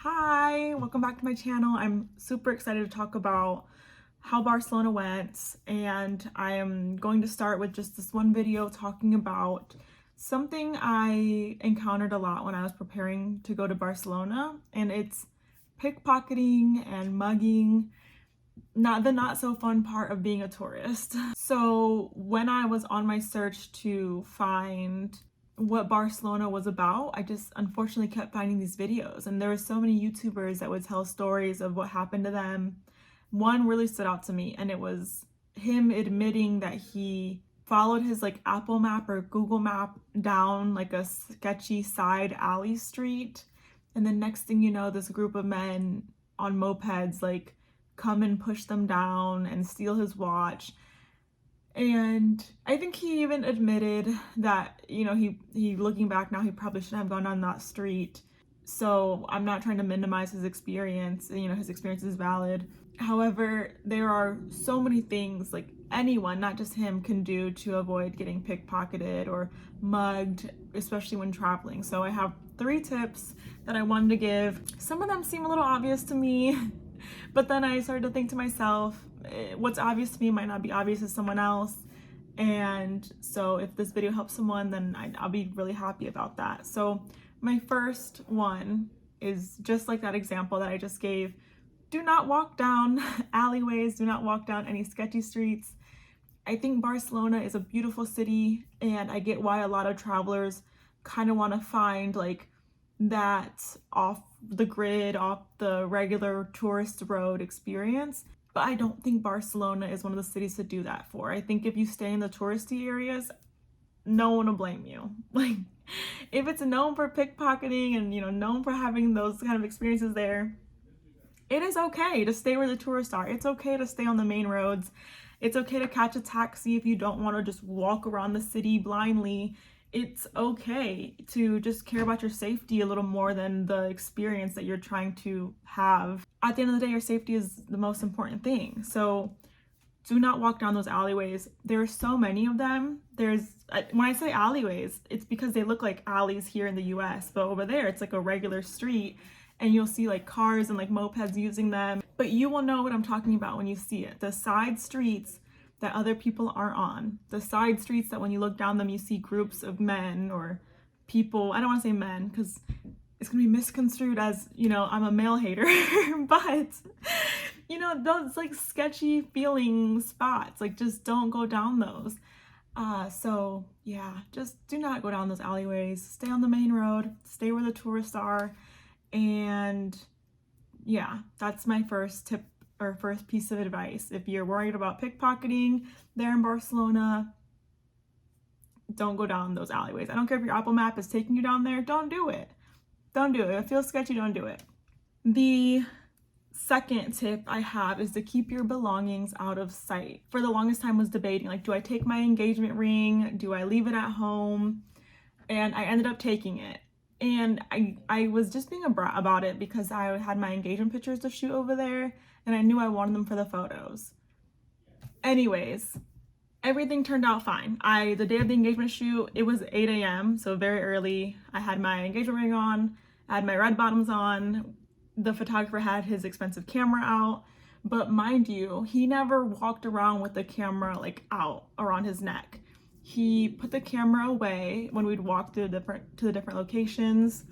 Hi, welcome back to my channel. I'm super excited to talk about how Barcelona went, and I am going to start with just this one video talking about something I encountered a lot when I was preparing to go to Barcelona, and it's pickpocketing and mugging, not so fun part of being a tourist. So when I was on my search to find what Barcelona was about, I just unfortunately kept finding these videos, and there were so many YouTubers that would tell stories of what happened to them. One really stood out to me, and it was him admitting that he followed his Apple Map or Google Map down like a sketchy side alley street, and then next thing you know, this group of men on mopeds come and push them down and steal his watch. And I think he even admitted that, he looking back now, he probably shouldn't have gone down that street. So I'm not trying to minimize his experience. His experience is valid. However, there are so many things anyone, not just him, can do to avoid getting pickpocketed or mugged, especially when traveling. So I have 3 tips that I wanted to give. Some of them seem a little obvious to me, but then I started to think to myself, what's obvious to me might not be obvious to someone else. And so if this video helps someone, then I'll be really happy about that. So my first one is just like that example that I just gave. Do not walk down alleyways. Do not walk down any sketchy streets. I think Barcelona is a beautiful city, and I get why a lot of travelers kind of want to find that off the grid, off the regular tourist road experience. But I don't think Barcelona is one of the cities to do that for. I think if you stay in the touristy areas, no one will blame you. If it's known for pickpocketing and known for having those kind of experiences there, it is okay to stay where the tourists are. It's okay to stay on the main roads. It's okay to catch a taxi if you don't want to just walk around the city blindly. It's okay to just care about your safety a little more than the experience that you're trying to have. At the end of the day, your safety is the most important thing. So do not walk down those alleyways. There are so many of them. When I say alleyways, it's because they look like alleys here in the US, but over there it's like a regular street, and you'll see cars and mopeds using them. But you will know what I'm talking about when you see it. The side streets that other people aren't on. The side streets that when you look down them, you see groups of men or people. I don't want to say men because it's going to be misconstrued as, I'm a male hater. But, those sketchy feeling spots, just don't go down those. So yeah, just do not go down those alleyways. Stay on the main road. Stay where the tourists are. And yeah, that's my first tip or first piece of advice. If you're worried about pickpocketing there in Barcelona, don't go down those alleyways. I don't care if your Apple Map is taking you down there, don't do it. Don't do it. If it feels sketchy, don't do it. The second tip I have is to keep your belongings out of sight. For the longest time was debating, do I take my engagement ring? Do I leave it at home? And I ended up taking it. And I was just being a brat about it because I had my engagement pictures to shoot over there, and I knew I wanted them for the photos. Anyways, everything turned out fine. The day of the engagement shoot, it was 8 a.m., so very early. I had my engagement ring on, I had my red bottoms on. The photographer had his expensive camera out, but mind you, he never walked around with the camera out around his neck. He put the camera away when we'd walk to the different locations,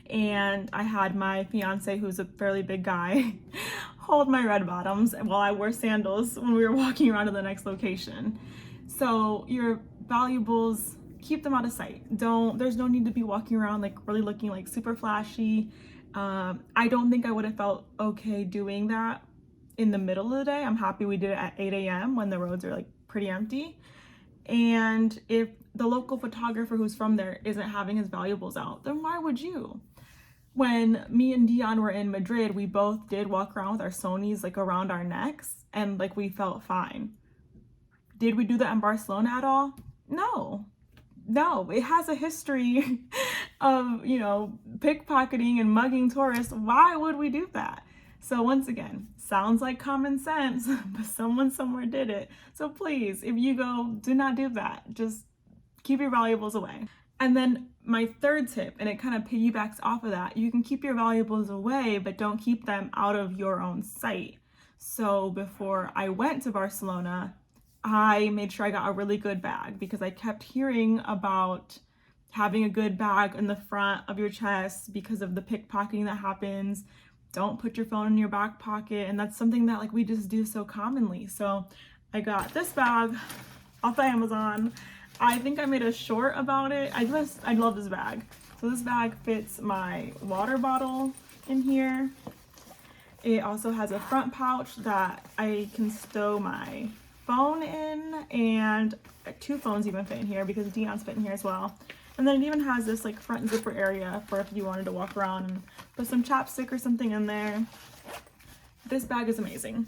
and I had my fiance, who's a fairly big guy, hold my red bottoms while I wore sandals when we were walking around to the next location. So your valuables, keep them out of sight. There's no need to be walking around really looking super flashy. I don't think I would have felt okay doing that in the middle of the day. I'm happy we did it at 8 a.m. when the roads are pretty empty. And if the local photographer who's from there isn't having his valuables out, then why would you? When me and Dion were in Madrid, we both did walk around with our Sonys around our necks, and we felt fine. Did we do that in Barcelona at all? No, it has a history of, pickpocketing and mugging tourists. Why would we do that? So once again, sounds like common sense, but someone somewhere did it. So please, if you go, do not do that. Just keep your valuables away. And then my third tip, and it kind of piggybacks off of that, you can keep your valuables away, but don't keep them out of your own sight. So before I went to Barcelona, I made sure I got a really good bag because I kept hearing about having a good bag in the front of your chest because of the pickpocketing that happens. Don't put your phone in your back pocket, and that's something that like we just do so commonly. So I got this bag off of Amazon. I think I made a short about it. I love this bag. So this bag fits my water bottle in here. It also has a front pouch that I can stow my phone in, and 2 phones even fit in here because Dion's fit in here as well. And then it even has this like front zipper area for if you wanted to walk around and put some chapstick or something in there. This bag is amazing.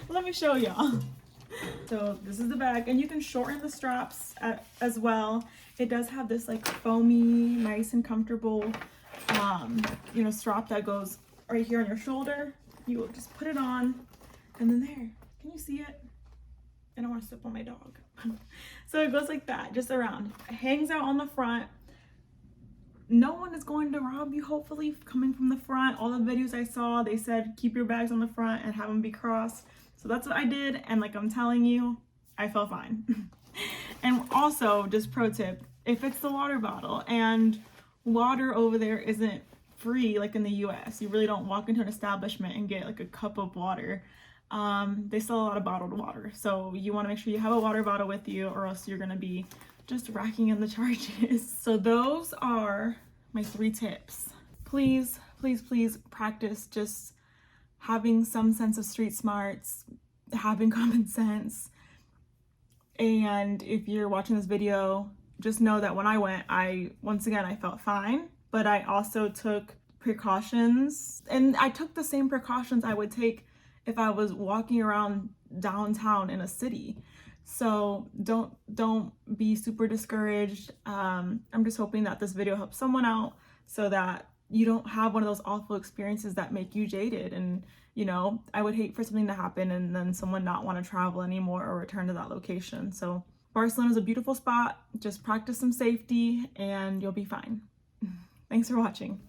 Let me show y'all. So this is the bag, and you can shorten the straps as well. It does have this like foamy, nice and comfortable, strap that goes right here on your shoulder. You will just put it on, and then there. Can you see it? I don't want to step on my dog. So it goes like that, just around. It hangs out on the front. No one is going to rob you, hopefully, coming from the front. All the videos I saw, they said keep your bags on the front and have them be crossed. So that's what I did, and like I'm telling you, I felt fine. And also, just pro tip, if it's the water bottle and water over there isn't free like in the US, you really don't walk into an establishment and get like a cup of water. They sell a lot of bottled water, so you want to make sure you have a water bottle with you, or else you're going to be just racking in the charges. So those are my 3 tips. Please, please, please practice just having some sense of street smarts, having common sense. And if you're watching this video, just know that when I went, I felt fine, but I also took precautions, and I took the same precautions I would take if I was walking around downtown in a city. So don't be super discouraged. I'm just hoping that this video helps someone out so that you don't have one of those awful experiences that make you jaded. And I would hate for something to happen and then someone not want to travel anymore or return to that location. So Barcelona is a beautiful spot. Just practice some safety and you'll be fine. Thanks for watching.